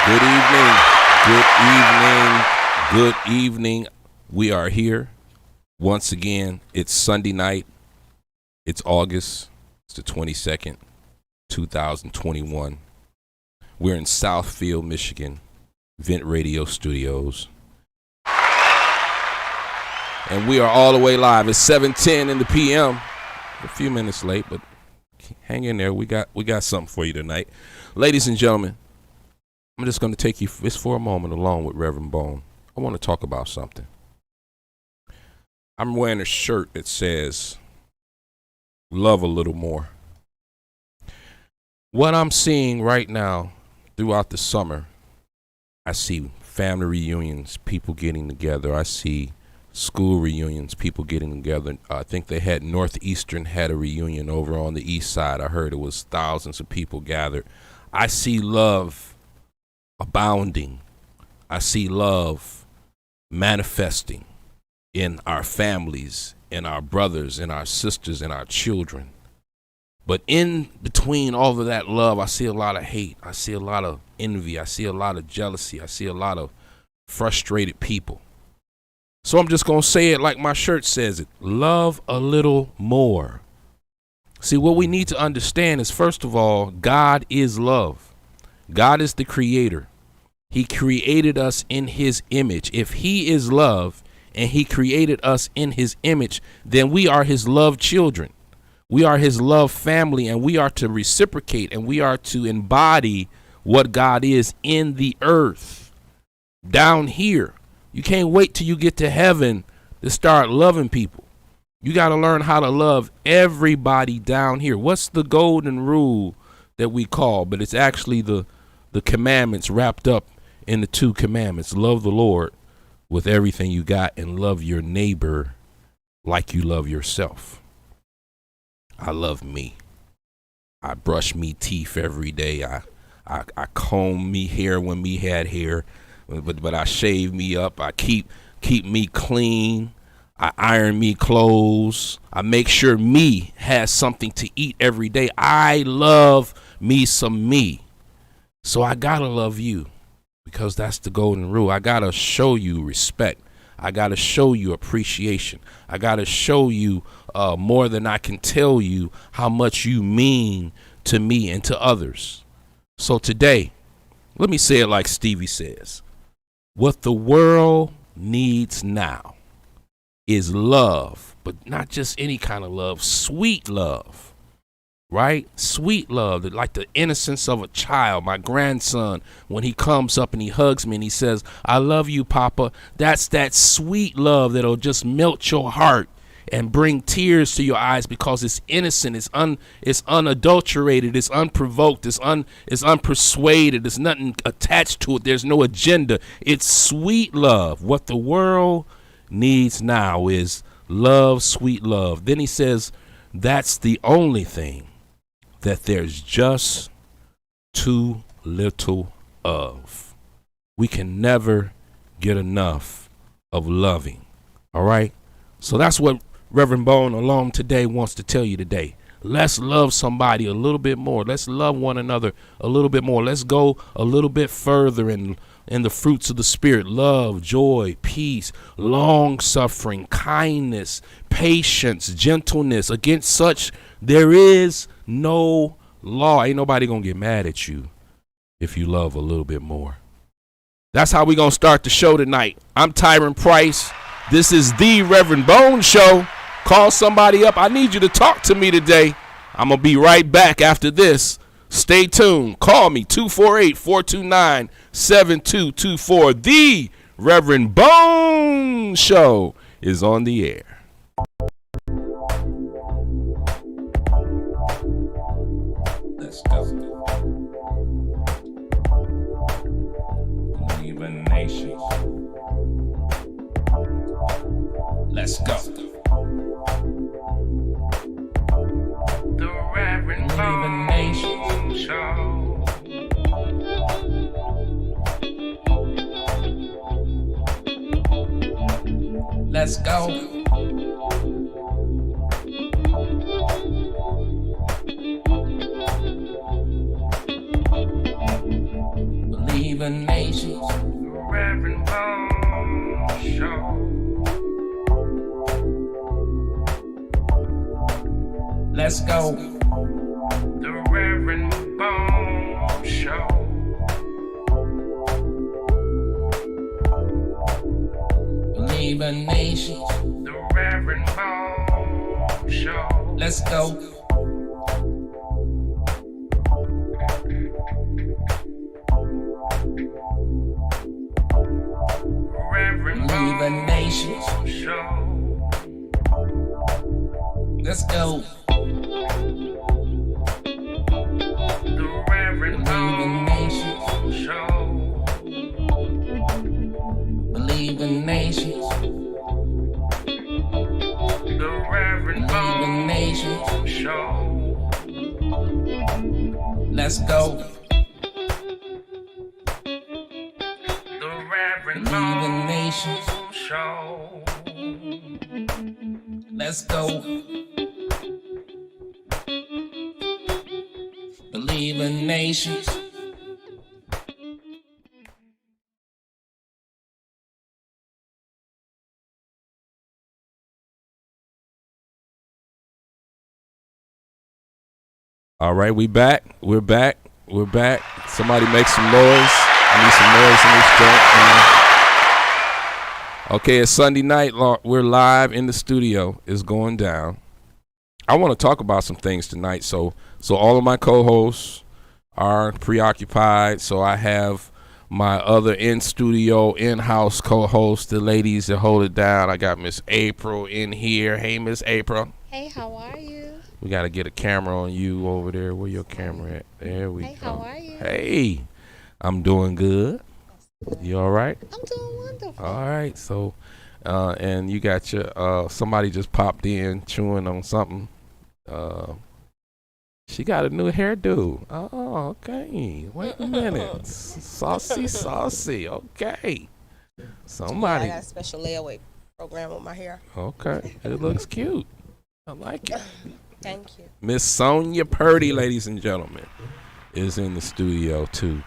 Good evening. Good evening. Good evening. We are here once again. It's Sunday night. It's August. It's the 22nd, 2021. We're in Southfield, Michigan, Vent Radio Studios. And we are all the way live. It's 7:10 in the PM. A few minutes late, but hang in there. We got something for you tonight. Ladies and gentlemen, I'm just going to take you just for a moment along with Rev Bone. I want to talk about something. I'm wearing a shirt that says, love a little more. What I'm seeing right now throughout the summer, I see family reunions, people getting together. I see school reunions, people getting together. I think they had Northeastern had a reunion over on the east side. I heard it was thousands of people gathered. I see love abounding. I see love manifesting in our families, in our brothers, in our sisters, in our children. But in between all of that love, I see a lot of hate. I see a lot of envy. I see a lot of jealousy. I see a lot of frustrated people. So I'm just going to say it like my shirt says it. Love a little more. See, what we need to understand is, first of all, God is love. God is the creator. He created us in his image. If he is love and he created us in his image, then we are his love children. We are his love family, and we are to reciprocate, and we are to embody what God is in the earth down here. You can't wait till you get to heaven to start loving people. You got to learn how to love everybody down here. What's the golden rule that we call? But it's actually the commandments wrapped up in the two commandments. Love the Lord with everything you got and love your neighbor like you love yourself. I love me. I brush me teeth every day. I comb me hair when me had hair, but I shave me up. I keep me clean. I iron me clothes. I make sure me has something to eat every day. I love me some me. So I gotta love you, because that's the golden rule. I gotta show you respect. I gotta show you appreciation. I gotta show you more than I can tell you how much you mean to me and to others. So today, let me say it like Stevie says. What the world needs now is love, but not just any kind of love, sweet love. Right? Sweet love, like the innocence of a child. My grandson, when he comes up and he hugs me and he says, I love you, Papa. That's that sweet love that'll just melt your heart and bring tears to your eyes, because it's innocent, it's unadulterated, it's unprovoked, it's unpersuaded, there's nothing attached to it, there's no agenda. It's sweet love. What the world needs now is love, sweet love. Then he says, that's the only thing that there's just too little of. We can never get enough of loving. All right? So that's what Reverend Bone along today wants to tell you today. Let's love somebody a little bit more. Let's love one another a little bit more. Let's go a little bit further in the fruits of the Spirit. Love, joy, peace, long suffering, kindness, patience, gentleness. Against such there is no law. Ain't nobody gonna get mad at you if you love a little bit more. That's how we gonna start the show tonight. I'm Tyron Price. This is the Rev Bone Show. Call somebody up. I need you to talk to me today. I'm gonna be right back after this. Stay tuned. Call me 248-429-7224. The Rev Bone Show is on the air. Let's go. Believe in nations. Let's go. The Rev Bone Show. Let's go. Believe Believing Nations. Rev Bone Show. Let's go. The Rev Bone Show. Believing Nations. The Rev Bone Show. Let's go. Believing Nations Show. Let's go. The Reverend Believing Nations Show. Believing Nations. The Reverend Believing Nations Show. Let's go. Believing Nations Show. Let's go. Believing Nations. All right, we back. We're back. Somebody make some noise. I need some noise in this joint, man. Okay, it's Sunday night. We're live in the studio. It's going down. I want to talk about some things tonight. So all of my co-hosts are preoccupied. So I have my other in-studio, in-house co-host, the ladies that hold it down. I got Miss April in here. Hey, Miss April. Hey, how are you? We got to get a camera on you over there. Where your camera at? There we go. Hey, how are you? Hey, I'm doing good. You all right? I'm doing wonderful. All right. So, and you got your, somebody just popped in chewing on something. She got a new hairdo. Oh, okay. Wait a minute. Saucy. Okay. Somebody. I got a special layaway program on my hair. Okay. It looks cute. I like it. Thank you. Miss Sonia Purdy, ladies and gentlemen, is in the studio too.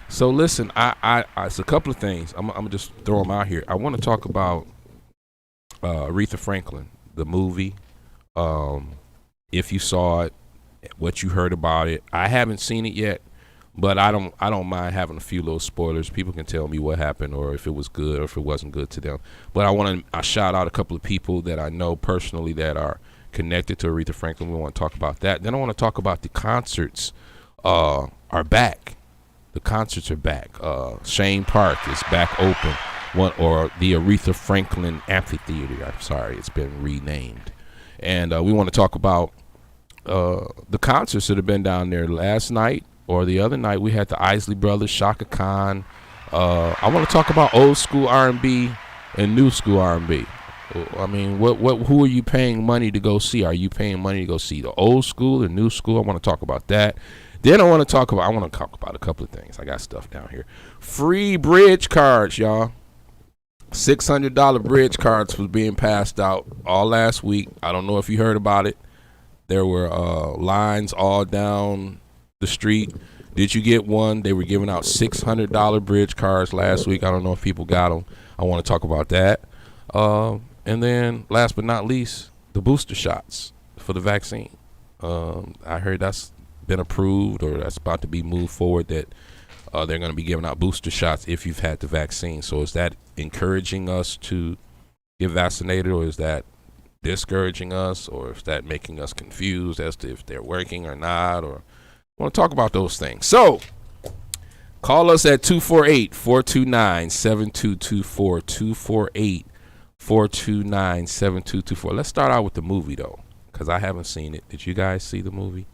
So listen, I it's a couple of things. I'm gonna just throw them out here. I want to talk about Aretha Franklin, the movie. If you saw it, what you heard about it. I haven't seen it yet, but I don't mind having a few little spoilers. People can tell me what happened or if it was good or if it wasn't good to them. But I shout out a couple of people that I know personally that are connected to Aretha Franklin. We want to talk about that. Then I want to talk about the concerts are back. The concerts are back. Shane Park is back open. Or the Aretha Franklin Amphitheater. I'm sorry, it's been renamed. And we want to talk about the concerts that have been down there. Last night or the other night, we had the Isley Brothers, Shaka Khan. I want to talk about old school R&B and new school R&B. I mean, who are you paying money to go see? Are you paying money to go see the old school, the new school? I want to talk about that. Then I want to talk about a couple of things. I got stuff down here. Free bridge cards, y'all. $600 bridge cards was being passed out all last week. I don't know if you heard about it. There were lines all down the street. Did you get one? They were giving out $600 bridge cards last week. I don't know if people got them. I want to talk about that. And then last but not least, the booster shots for the vaccine. I heard that's been approved or that's about to be moved forward that they're going to be giving out booster shots if you've had the vaccine. So is that encouraging us to get vaccinated, or is that discouraging us, or is that making us confused as to if they're working or not? Or I want to talk about those things. So call us at 248-429-7224, 248-429-7224. Let's start out with the movie, though, because I haven't seen it. Did you guys see the movie?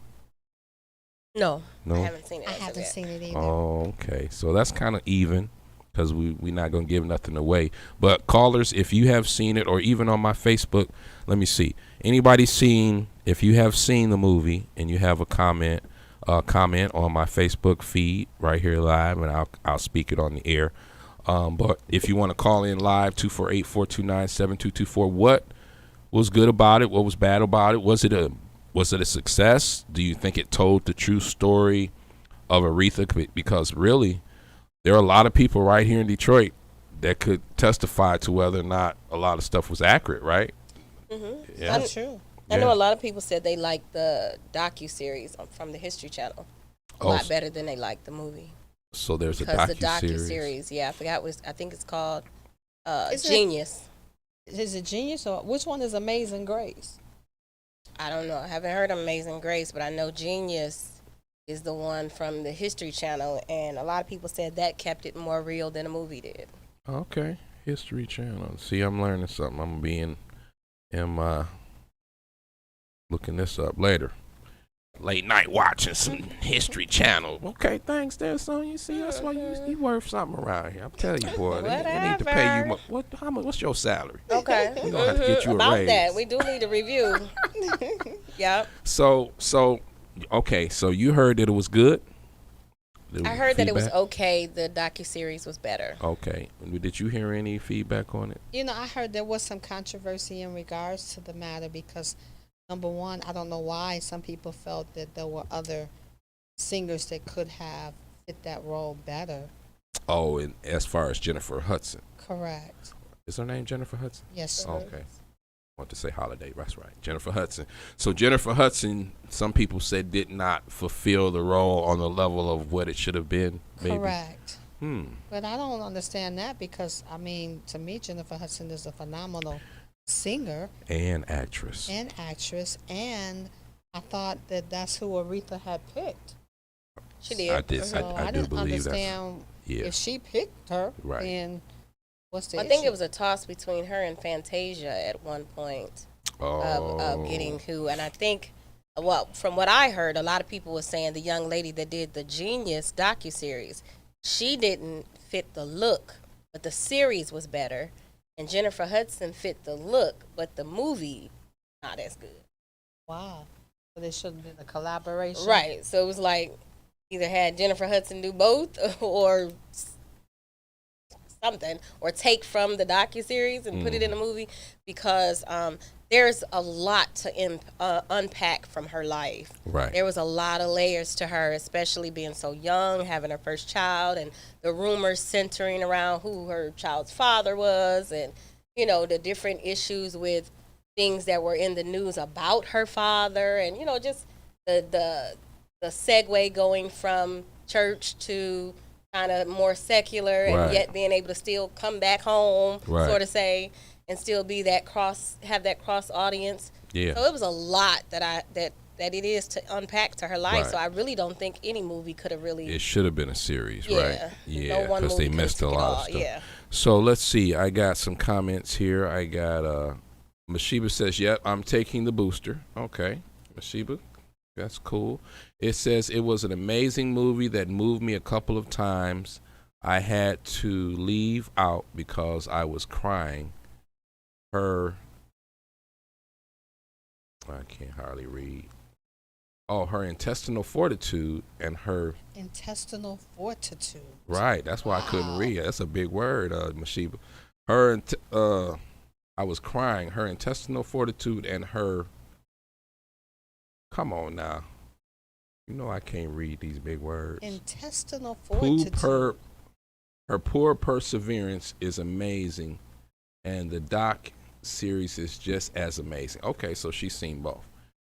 No, No? I haven't seen it. I haven't seen it either. Oh, okay. So that's kind of even, because we're not going to give nothing away. But callers, if you have seen it, or even on my Facebook, let me see. Anybody seen, if you have seen the movie and you have a comment on my Facebook feed right here live, and I'll speak it on the air. But if you want to call in live, 248-429-7224, what was good about it? What was bad about it? Was it a success? Do you think it told the true story of Aretha? Because really, there are a lot of people right here in Detroit that could testify to whether or not a lot of stuff was accurate, right? Mm-hmm. Yeah. That's true. I know a lot of people said they liked the docu-series from the History Channel a lot better than they liked the movie. So there's because a the docu-series, yeah, I think it's called Genius. Is it Genius or which one is Amazing Grace? I don't know. I haven't heard of Amazing Grace, but I know Genius is the one from the History Channel, and a lot of people said that kept it more real than a movie did. Okay, History Channel. See, I'm learning something. I'm being looking this up later. Late night watching some History Channel. Okay, thanks there, son. You see, that's why you worth something around here. I'm telling you, boy. They need to pay you more. What's your salary? Okay. We're going to have to get you a About raise. that, we do need a review. Yep. So, okay, so you heard that it was good? I heard that it was okay. The docuseries was better. Okay. Did you hear any feedback on it? You know, I heard there was some controversy in regards to the matter because, number one, I don't know why some people felt that there were other singers that could have fit that role better. Oh, and as far as Jennifer Hudson. Correct. Is her name Jennifer Hudson? Yes, sir. Okay. I want to say Holiday. That's right. Jennifer Hudson. So Jennifer Hudson, some people said, did not fulfill the role on the level of what it should have been. Maybe. Correct. But I don't understand that because, I mean, to me, Jennifer Hudson is a phenomenal singer. And actress. And I thought that that's who Aretha had picked. She did. I did. So I do didn't believe understand if she picked her. Right. Then what's the I issue? think it was a toss between her and Fantasia at one point of getting who. And I think, well, from what I heard, a lot of people were saying the young lady that did the Genius docuseries, she didn't fit the look, but the series was better. And Jennifer Hudson fit the look, but the movie not as good. Wow. So there should have been a collaboration. Right. So it was like either had Jennifer Hudson do both or something, or take from the docuseries and put it in a movie, because there's a lot to unpack from her life. Right. There was a lot of layers to her, especially being so young, having her first child, and the rumors centering around who her child's father was, and, you know, the different issues with things that were in the news about her father, and, you know, just the segue going from church to kind of more secular, and yet being able to still come back home, sort of say, and still be have that cross audience. Yeah. So it was a lot that it is to unpack to her life. So I really don't think any movie could have really. It should have been a series, right? Yeah, no one because they movie missed a could've lot of took it all, stuff. yeah. So let's see. I got some comments here. I got Mashiba says, "Yep, I'm taking the booster." Okay, Mashiba. That's cool. It says it was an amazing movie that moved me a couple of times. I had to leave out because I was crying. I can't hardly read. Oh, her intestinal fortitude and her intestinal fortitude. Right, that's why I couldn't read. That's a big word, Mashiba. I was crying. Her intestinal fortitude and her. Come on now. You know I can't read these big words. Intestinal fortitude. Her poor perseverance is amazing, and the doc series is just as amazing. Okay, so she's seen both.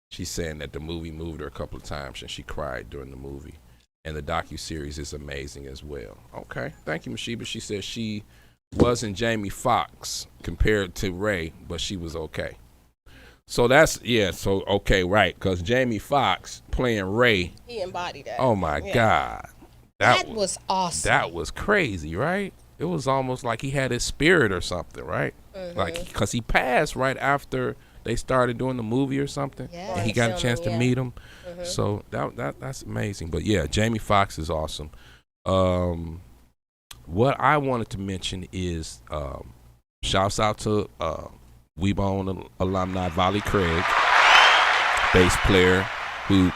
She's saying that the movie moved her a couple of times, and she cried during the movie. And the docu-series is amazing as well. Okay, thank you, Mashiba. She says she wasn't Jamie Foxx compared to Ray, but she was okay. So that's, okay, right, because Jamie Foxx playing Ray. He embodied that. Oh, my God. That was awesome. That was crazy, right? It was almost like he had his spirit or something, right? Like, because he passed right after they started doing the movie or something. Yeah. And he got a chance to meet him. So that's amazing. But, yeah, Jamie Foxx is awesome. What I wanted to mention is shouts out to Rev Bone alumni Volley Craig, bass player who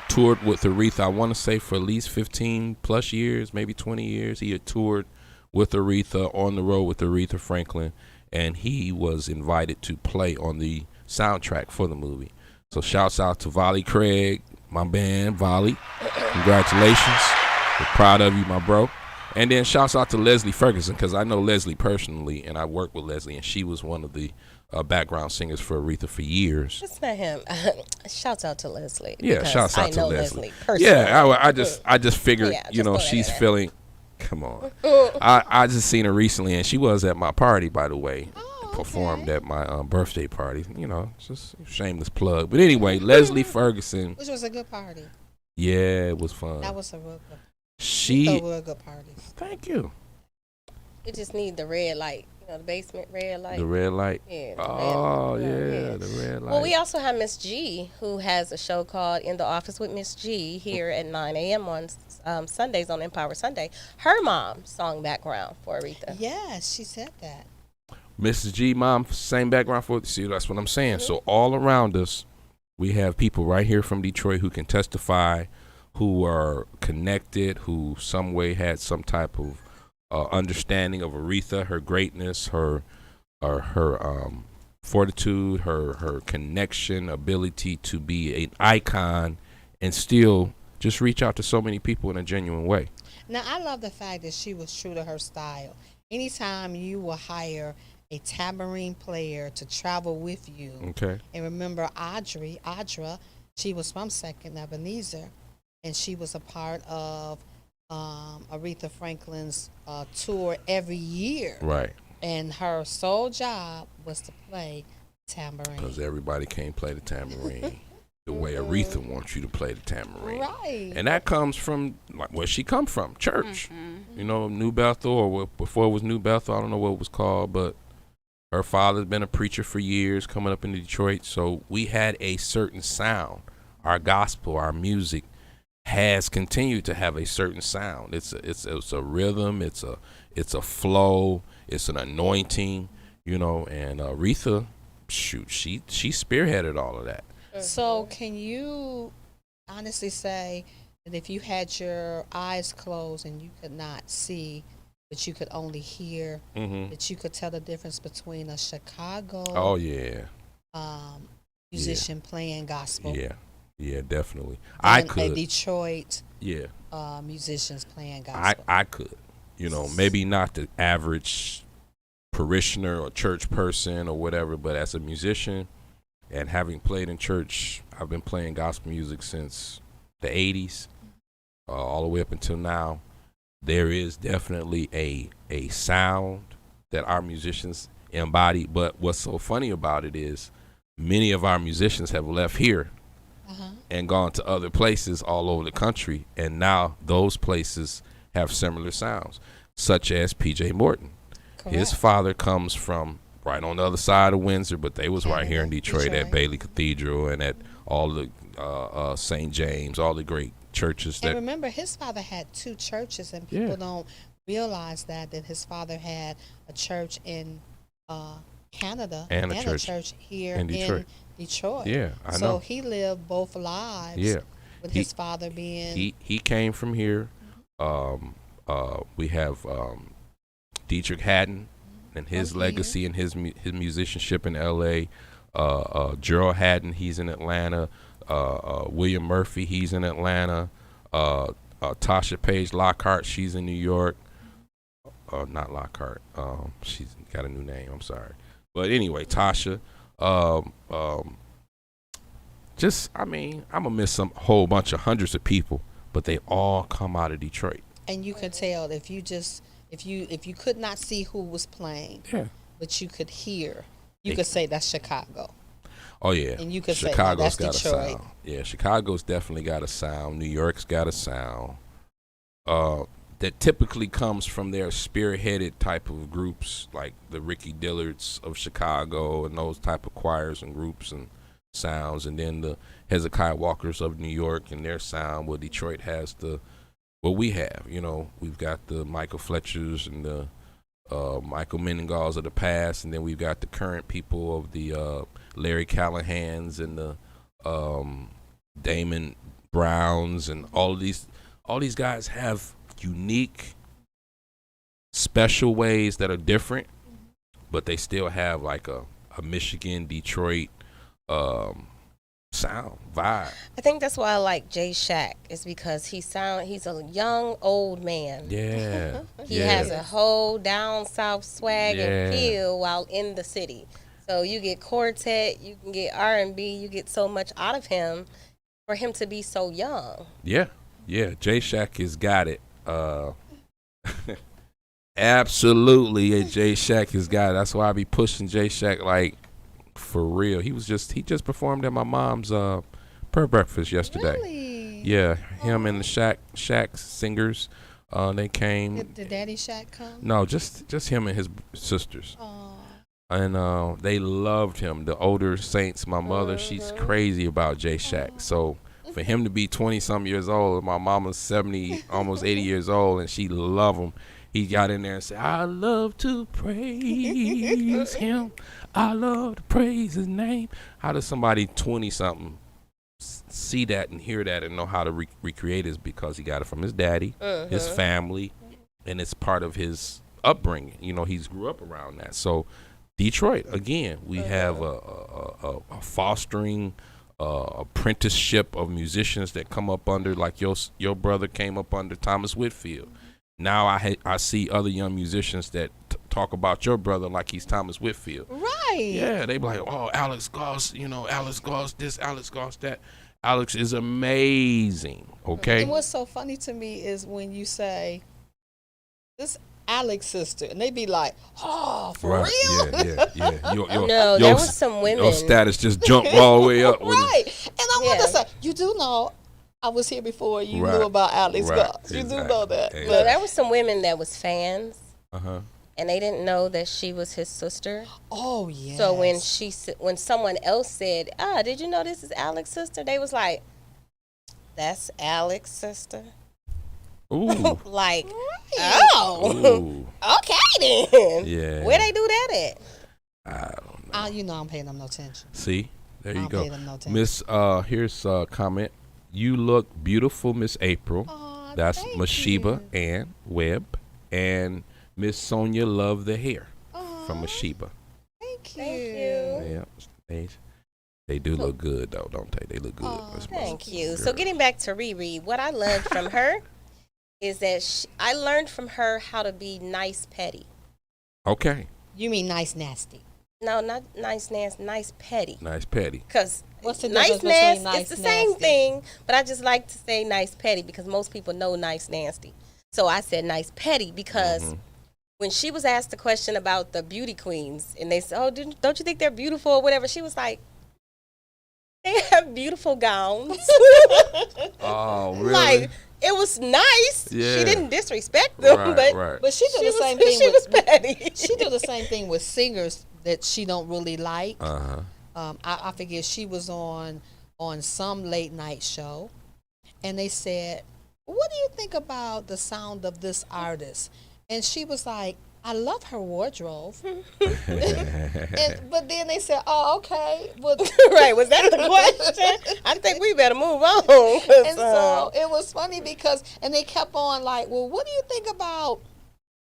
toured with Aretha, I want to say for at least 15 plus years, maybe 20 years. He had toured with Aretha, on the road with Aretha Franklin, and he was invited to play on the soundtrack for the movie. So shouts out to Volley Craig, my band Volley. Congratulations. We're proud of you, my bro. And then shouts out to Leslie Ferguson, because I know Leslie personally, and I worked with Leslie, and she was one of the background singers for Aretha for years. It's not him. Shouts out to Leslie. Yeah, because shouts out I to know Leslie. personally. Yeah, I just figured, Yeah, you just know, throw that she's in there. feeling. Come on, I just seen her recently, and she was at my party, by the way. Performed at my birthday party. You know, just a shameless plug. But anyway, Leslie Ferguson. Which was a good party. Yeah, it was fun. That was a real good. She. Real good parties. Thank you. We just need the red light. You know, the basement red light. The red light. Yeah. Oh yeah. the red light. Well, we also have Miss G, who has a show called In the Office with Miss G here at 9 a.m. on Sundays on Empower Sunday. Her mom song background for Aretha. Yes, she said that. Mrs. G, mom, same background for. See, that's what I'm saying. So all around us, we have people right here from Detroit who can testify, who are connected, who some way had some type of understanding of Aretha, her greatness, her fortitude, her connection, ability to be an icon, and still just reach out to so many people in a genuine way. Now, I love the fact that she was true to her style. Anytime you will hire a tambourine player to travel with you, Okay. and remember Audra, she was from Second Ebenezer, and she was a part of Aretha Franklin's tour every year. Right. And her sole job was to play tambourine. Because everybody can't play the tambourine the way Aretha wants you to play the tambourine. Right. And that comes from where she come from, church. You know, New Bethel, or before it was New Bethel, I don't know what it was called, but her father's been a preacher for years coming up in Detroit. So we had a certain sound. Our gospel, our music has continued to have a certain sound. It's a rhythm, it's a flow, it's an anointing, you know, and Aretha, shoot, she spearheaded all of that. So can you honestly say that if you had your eyes closed and you could not see, but you could only hear, that you could tell the difference between a Chicago musician playing gospel Yeah, definitely. and I could. a Detroit Yeah. musicians playing gospel? I could. You know, maybe not the average parishioner or church person or whatever, but as a musician and having played in church, I've been playing gospel music since the 80s, all the way up until now. There is definitely a sound that our musicians embody, but what's so funny about it is many of our musicians have left here and gone to other places all over the country, and now those places have similar sounds, such as P.J. Morton. Correct. His father comes from right on the other side of Windsor, but they was right here in Detroit at Bailey Cathedral and at all the St. James, all the great churches. And remember, his father had two churches, and people don't realize that his father had a church in Canada and a church here in Detroit. Yeah, I know. So he lived both lives. Yeah. With his father being he came from here. We have Dietrich Haddon and his legacy and his musicianship in L.A. Gerald Haddon, he's in Atlanta. William Murphy, he's in Atlanta. Tasha Page Lockhart, she's in New York. Not Lockhart. She's got a new name. I'm sorry, but anyway, Tasha. I'm gonna miss a whole bunch of hundreds of people, but they all come out of Detroit. And you could tell if you could not see who was playing, but you could hear, you could say that's Chicago. Oh yeah, and you could Chicago's say that's got Detroit. a sound. Yeah, Chicago's definitely got a sound. New York's got a sound. That typically comes from their spearheaded type of groups, like the Ricky Dillards of Chicago and those type of choirs and groups and sounds, and then the Hezekiah Walkers of New York and their sound. Well, Detroit has what we have. You know, we've got the Michael Fletchers and the Michael Meningals of the past, and then we've got the current people of the Larry Callahans and the Damon Browns, and all these guys have unique, special ways that are different, but they still have like a Michigan, Detroit sound, vibe. I think that's why I like Jay Shack, is because he's a young old man. Yeah. He yeah. has a whole down south swag Yeah. and feel while in the city. So you get quartet, you can get R&B, you get so much out of him for him to be so young. Yeah. Yeah. Jay Shack has got it. Absolutely, Jay Shack has got it. That's why I be pushing Jay Shack like for real. He just performed at my mom's prayer breakfast yesterday. Really? Yeah, him and the Shack singers, they came. Did Daddy Shack come? No, just him and his sisters. Oh. And they loved him. The older saints, my mother, she's crazy about Jay Shack. So for him to be 20-some years old, my mama's 70, almost 80 years old, and she love him. He got in there and said, I love to praise him. I love to praise his name. How does somebody 20-something see that and hear that and know how to recreate it? Because he got it from his daddy, his family, and it's part of his upbringing. You know, he's grew up around that. So Detroit, again, we have a fostering apprenticeship of musicians that come up under, like your brother came up under Thomas Whitfield. Now I see other young musicians that talk about your brother like he's Thomas Whitfield. Right. Yeah, they be like, oh, Alex Goss, Alex Goss this, Alex Goss that. Alex is amazing, okay? And what's so funny to me is when you say, this Alex sister, and they be like, oh, for real? Yeah. No, there was some women. Your status just jumped all the way up. Right. And I want to say, you do know, I was here before you knew about Alex Goss. You do know that. Exactly. Well, there were some women that was fans. Uh-huh. And they didn't know that she was his sister. Oh, yeah. So when someone else said, did you know this is Alex's sister? They was like, that's Alex's sister? Ooh. Like, Ooh. okay then. Yeah. Where they do that at? I don't know. You know I'm paying them no attention. See? There you I'll go. pay them no attention. Miss, here's a comment. You look beautiful, Miss April. Aw, That's thank Mashiba you. and Webb. And Miss Sonia love the hair from Mashiba. Thank you. Yeah, they do look good though, don't they? They look good. Thank you. So getting back to Riri, what I learned from her is that I learned from her how to be nice petty. Okay. You mean nice nasty? No, not nice nasty, nice petty. Nice petty. Because what's the nice difference nasty, between nice it's the and same nasty? thing, but I just like to say nice petty because most people know nice nasty. So I said nice petty because when she was asked the question about the beauty queens, and they said, "Oh, don't you think they're beautiful or whatever?" She was like, "They have beautiful gowns." Oh, really? Like it was nice. Yeah. She didn't disrespect them, but she do the same thing. She was petty. She do the same thing with singers that she don't really like. Uh-huh. I forget, she was on some late night show, and they said, "What do you think about the sound of this artist?" And she was like, "I love her wardrobe." But then they said, "Oh, okay." Well, Right, was that the question? I think we better move on. and so it was funny because, and they kept on like, "Well, what do you think about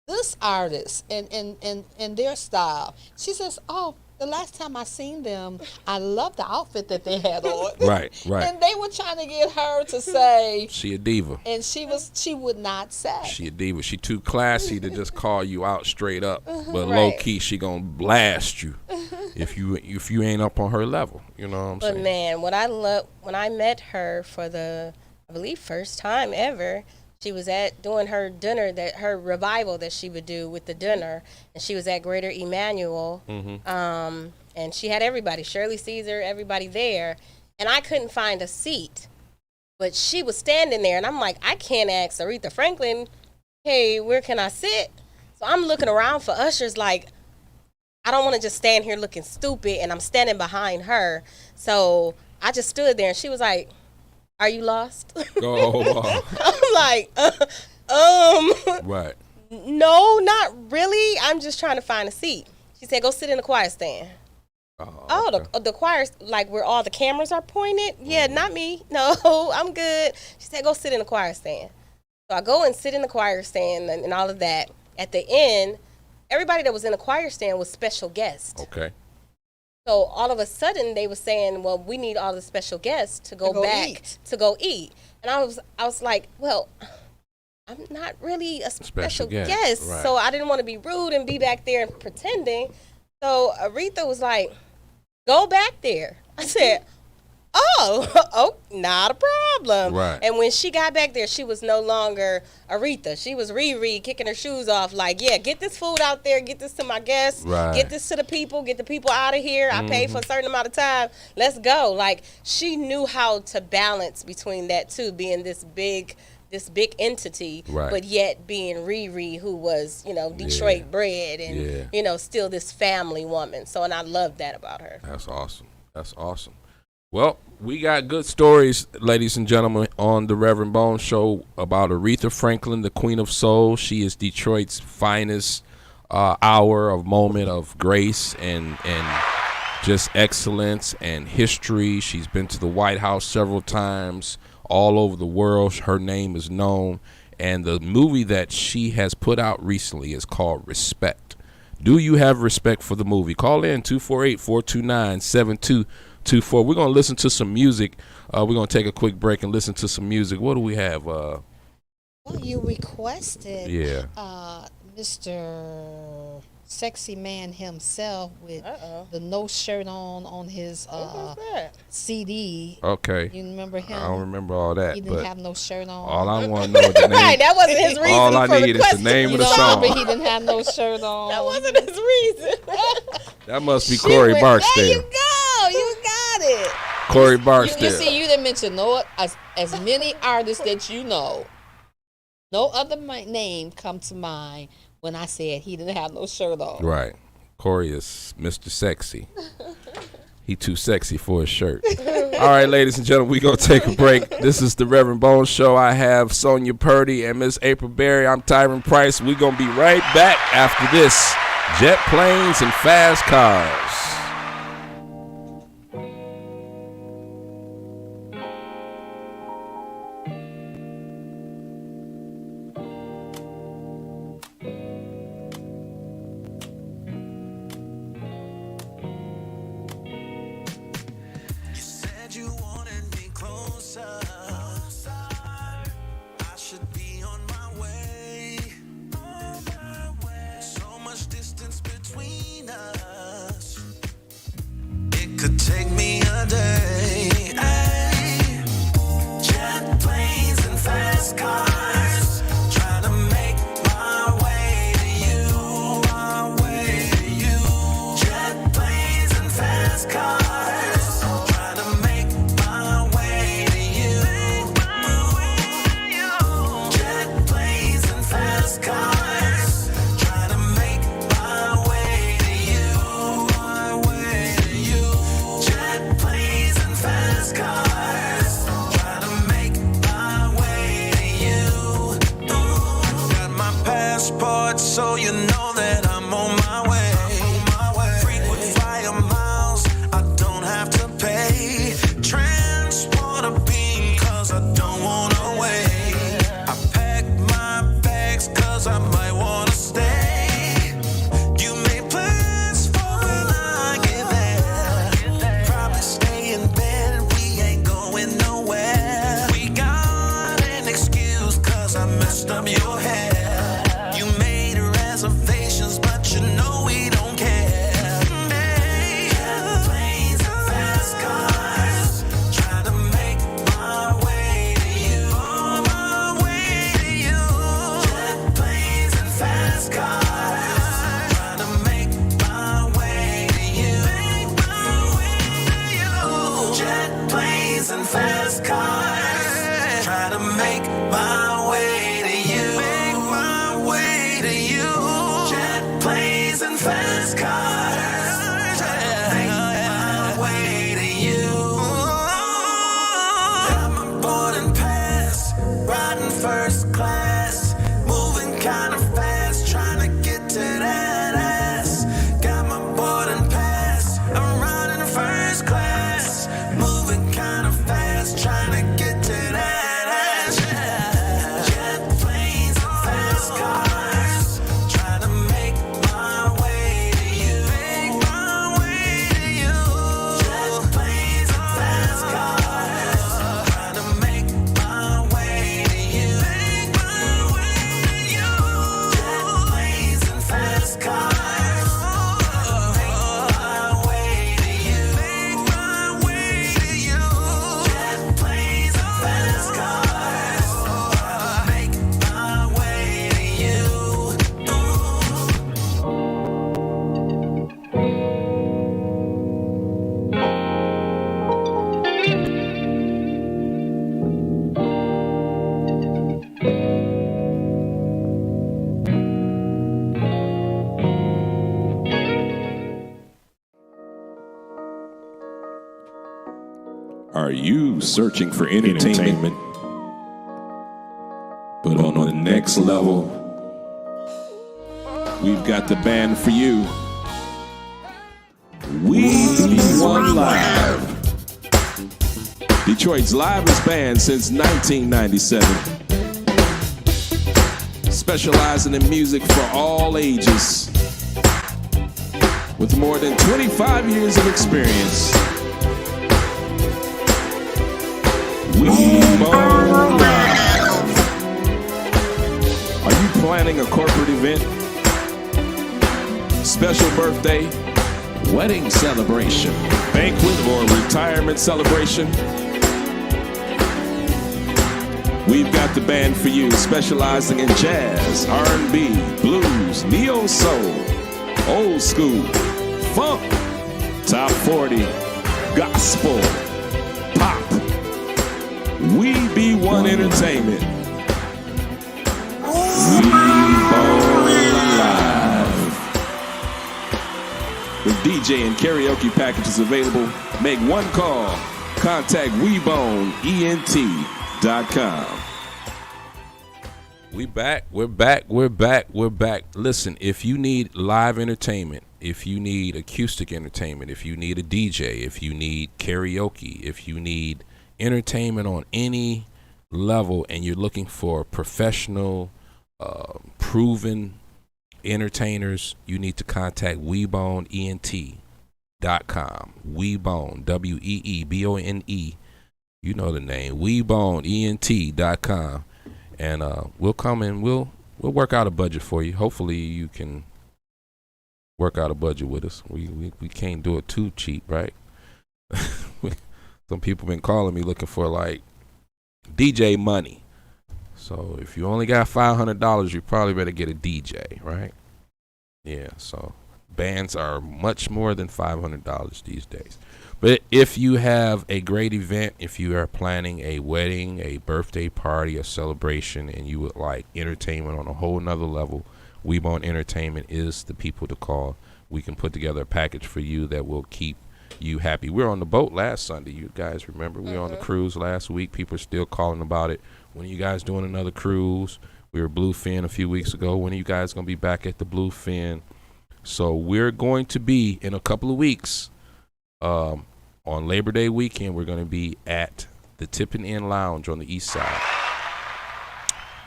this artist and their style?" She says, "Oh, the last time I seen them, I love the outfit that they had on." Right. And they were trying to get her to say, She a diva. and she would not say. She a diva. She too classy to just call you out straight up. But Right. low key, she gonna blast you if you ain't up on her level. You know what I'm But saying? man, what I love when I met her for the, I believe, first time ever, she was doing her dinner, her revival that she would do with the dinner, and she was at Greater Emmanuel, and she had everybody, Shirley Caesar, everybody there, and I couldn't find a seat, but she was standing there, and I'm like, I can't ask Aretha Franklin, hey, where can I sit? So I'm looking around for ushers like, I don't want to just stand here looking stupid, and I'm standing behind her, so I just stood there, and she was like, are you lost? Oh, I'm like, right. no, not really. I'm just trying to find a seat. She said, go sit in the choir stand. Oh, okay. The choir's like where all the cameras are pointed? Yeah, not me. No, I'm good. She said, go sit in the choir stand. So I go and sit in the choir stand and all of that. At the end, everybody that was in the choir stand was special guests. Okay. So all of a sudden they were saying, well, we need all the special guests to go back eat. to go eat. And I was like, well, I'm not really a special guest. Right. So I didn't want to be rude and be back there and pretending. So Aretha was like, go back there. I said, oh, not a problem. Right. And when she got back there, she was no longer Aretha. She was Riri kicking her shoes off like, yeah, get this food out there, get this to my guests, Right. get this to the people, get the people out of here. I paid for a certain amount of time. Let's go. Like, she knew how to balance between that too, being this big entity, Right. but yet being Riri, who was, Detroit bred and, still this family woman. So, and I love that about her. That's awesome. That's awesome. Well, we got good stories, ladies and gentlemen, on the Rev Bone Show about Aretha Franklin, the Queen of Soul. She is Detroit's finest moment of grace and just excellence and history. She's been to the White House several times, all over the world. Her name is known. And the movie that she has put out recently is called Respect. Do you have respect for the movie? Call in 248-429-7224. We're going to listen to some music. We're going to take a quick break and listen to some music. What do we have? Well, you requested Yeah. Mr. Sexy Man himself with the no shirt on his CD. Okay. You remember him? I don't remember all that. He didn't but have no shirt on. all I want to know is the name. Right, that wasn't his reason All I for need is the requesting. name of the You don't song. remember he didn't have no shirt on. That wasn't his reason. That must be Corey There Barksdale. you go. You got it. Corey You Barksdale. see, you didn't mention as many artists that you know. No other name come to mind when I said he didn't have no shirt on. Right. Corey is Mr. Sexy. He too sexy for his shirt. All right, ladies and gentlemen, we're going to take a break. This is the Rev Bone Show. I have Sonia Purdy and Miss April Berry. I'm Tyron Price. We're going to be right back after this. Jet planes and fast cars. Could take me a day. Ay. Jet planes and fast cars, trying to make my way to you, my way to you. Jet planes and fast cars, trying to make my way to you, my way to you. Jet planes and fast cars, trying to make my way to you, my way to you. Jet planes and fast cars, trying to make my way to you. Got my passport, so you know that I'm on my way. Frequent flyer miles, I don't have to pay. Transporter beam, cause I don't wanna wait. I pack my bags, cause I might wanna stay. You made plans for when I get there. Probably stay in bed, we ain't going nowhere. We got an excuse, cause I messed up your hair. You made reservations, but you know we don't care. Hey, planes and fast cars, trying to make my way to you, my way to you. Jet planes and fast cars, trying to make my way to you, make my way to you. Jet planes and fast cars, trying to make my way to you, make my way to you. Jet planes and fast cars, make my way to you. Got my boarding pass, riding first class, moving kind of fast, trying to get to that ass. Got my boarding pass, I'm riding first class, moving kind of fast, trying to get to that ass. Jet planes and fast cars, trying to make my way to you, make my way to you. Are you searching for entertainment? But on the next level, we've got the band for you. We Be One Live. Detroit's livest band since 1997. Specializing in music for all ages. With more than 25 years of experience. We Bone Live. Are you planning a corporate event? Special birthday? Wedding celebration? Banquet or retirement celebration? We've got the band for you, specializing in jazz, R&B, blues, neo-soul, old school, funk, top 40, gospel, pop. We Be One Entertainment. We Bone Live. With DJ and karaoke packages available, make one call. Contact WeBoneENT.com. We're back. Listen, if you need live entertainment, if you need acoustic entertainment, if you need a DJ, if you need karaoke, if you need entertainment on any level and you're looking for professional, proven entertainers, you need to contact WeBoneENT.com. Weebone, WeeBone. You know the name, WeBoneENT.com. And we'll come and we'll work out a budget for you. Hopefully you can work out a budget with us. We can't do it too cheap, right? Some people been calling me looking for like DJ money. So if you only got $500, you probably better get a DJ, right? Yeah, so bands are much more than $500 these days. But if you have a great event, if you are planning a wedding, a birthday party, a celebration, and you would like entertainment on a whole nother level, WeBone Entertainment is the people to call. We can put together a package for you that will keep you happy. We were on the boat last Sunday. You guys remember? We were on the cruise last week. People are still calling about it. When are you guys doing another cruise? We were Bluefin a few weeks ago. When are you guys going to be back at the Bluefin? So we're going to be in a couple of weeks. On Labor Day weekend, we're going to be at the Tippin' Inn Lounge on the east side.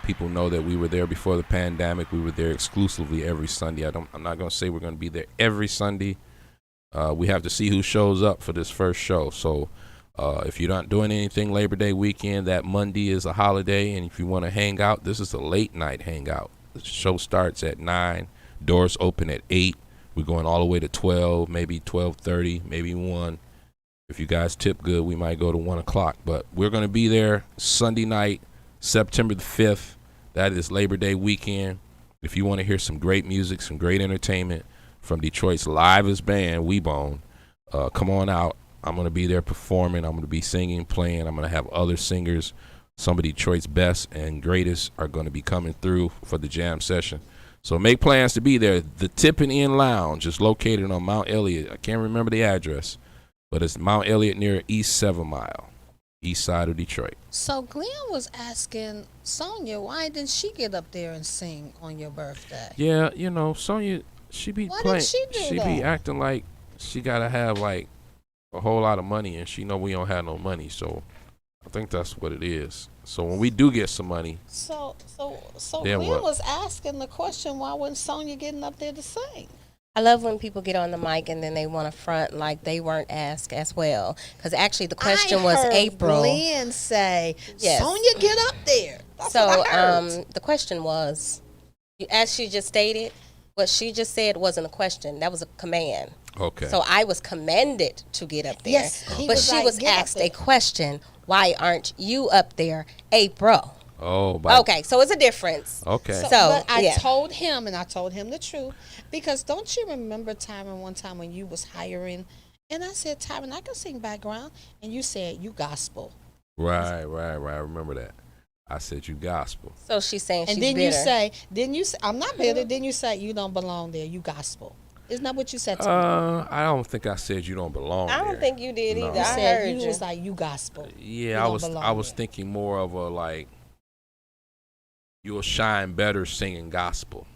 People know that we were there before the pandemic. We were there exclusively every Sunday. I'm not going to say we're going to be there every Sunday. We have to see who shows up for this first show. So if you're not doing anything Labor Day weekend, that Monday is a holiday. And if you want to hang out, this is a late night hangout. The show starts at 9. Doors open at 8. We're going all the way to 12, maybe 12:30, maybe 1. If you guys tip good, we might go to 1 o'clock. But we're going to be there Sunday night, September the 5th. That is Labor Day weekend. If you want to hear some great music, some great entertainment from Detroit's livest band, WeBone, come on out. I'm going to be there performing. I'm going to be singing, playing. I'm going to have other singers. Some of Detroit's best and greatest are going to be coming through for the jam session. So make plans to be there. The Tippin' Inn Lounge is located on Mount Elliott. I can't remember the address, but it's Mount Elliott near East 7 Mile, east side of Detroit. So Glenn was asking Sonia, why didn't she get up there and sing on your birthday? Yeah, you know, Sonia, she be Why playing. didn't she do She that? be acting like she got to have like a whole lot of money, and she know we don't have no money. So I think that's what it is. So when we do get some money. So Then Glenn what? was asking the question, why wasn't Sonia getting up there to sing? I love when people get on the mic and then they want to front like they weren't asked as well. Because actually the question was heard April. Glenn say, Yes. Sonia, get up there. That's So what I heard. the question was, as she just stated, what she just said wasn't a question. That was a command. Okay. So I was commanded to get up there. Yes, he but was she like, was "Get up asked there." a question. Why aren't you up there, April? Oh, but Okay, so it's a difference. Okay. So, but I yeah. told him, and I told him the truth, because don't you remember one time when you was hiring, and I said, Tyron, I can sing background, and you said you gospel, Right. I remember that. I said you gospel. So she's saying and she's then bitter. you say, I'm not bitter. Then you say you don't belong there, you gospel. Isn't that what you said to me? I don't think I said you don't belong I don't there. think you did No. either. You I said heard you you. was like, you gospel. You Yeah, don't belong I was there. thinking more of a like you'll shine better singing gospel.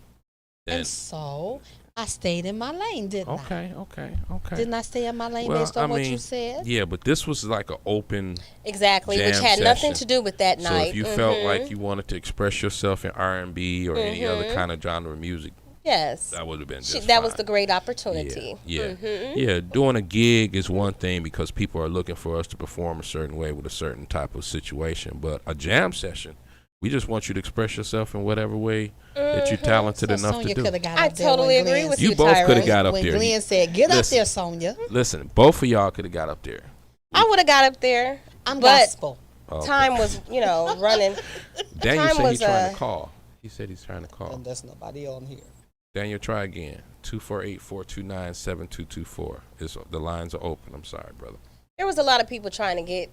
Than, And so I stayed in my lane, didn't I? okay. Didn't I stay in my lane Well, based on I what you mean, said? Yeah, but this was like an open. Exactly, which jam had nothing session. to do with that So night. if you felt like you wanted to express yourself in R&B or any other kind of genre of music, yes, that would have been just that was fine. the great opportunity. Yeah. Doing a gig is one thing because people are looking for us to perform a certain way with a certain type of situation. But a jam session, we just want you to express yourself in whatever way that you're talented So enough Sonya to could do. have got I up there totally when agree Glenn with said- You you, both could have Tyrone. got up when there. Glenn said, "Get up Listen. there, Sonya." Listen, both of y'all could have got up there. I would have got up there. I'm but gospel. Oh, okay. time was, running. Daniel time said was, he's trying to call. He said he's trying to call. And there's nobody on here. Daniel, try again. 248-429-7224. The lines are open. I'm sorry, brother. There was a lot of people trying to get,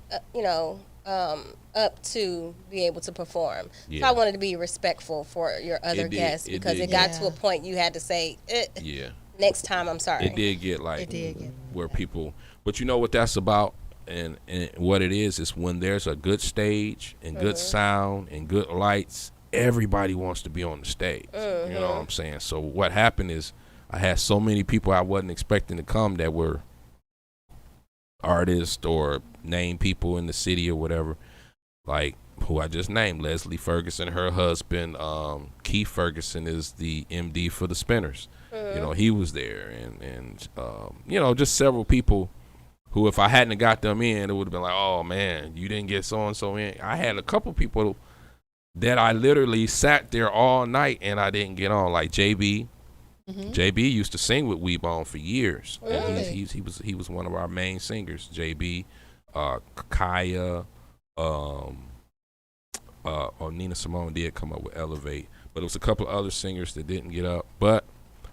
up to be able to perform. So Yeah. I wanted to be respectful for your other It did- guests it because did it got get- to a point you had to say, Yeah. next time, I'm sorry. It did get like It did get- where people, but you know what that's about, and what it is when there's a good stage and good sound and good lights, everybody wants to be on the stage. You know what I'm saying? So what happened is I had so many people I wasn't expecting to come that were artists or named people in the city or whatever, like who I just named, Leslie Ferguson, her husband, Keith Ferguson is the MD for the Spinners. You know, he was there, and just several people who, if I hadn't have got them in, it would have been like, oh man, you didn't get so and so in. I had a couple people that I literally sat there all night and I didn't get on, like JB. JB used to sing with Weebone for years, and he was one of our main singers. JB, Kaya, Nina Simone did come up with Elevate, but it was a couple of other singers that didn't get up. But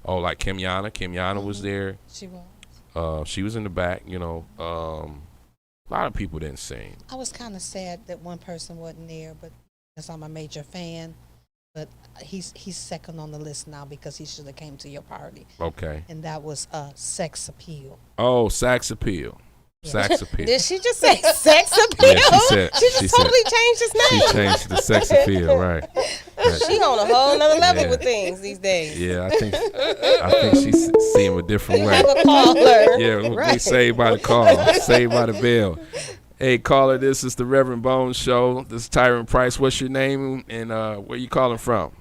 like Kimyana was there. She was. She was in the back. A lot of people didn't sing. I was kind of sad that one person wasn't there, but because I'm a major fan. But he's second on the list now because he should have came to your party. Okay. And that was Sex Appeal. Oh, Sax Appeal. Sax Appeal. Did she just say sex appeal? Yeah, she just totally changed his She name. changed the Sex Appeal, right? She on a whole nother level Yeah. with things these days. Yeah, I think she see him a different way. Have a caller. Yeah, we Right. saved by the call, saved by the bell. Hey, caller, this is the Rev Bone Show. This is Tyron Price. What's your name and where you calling from?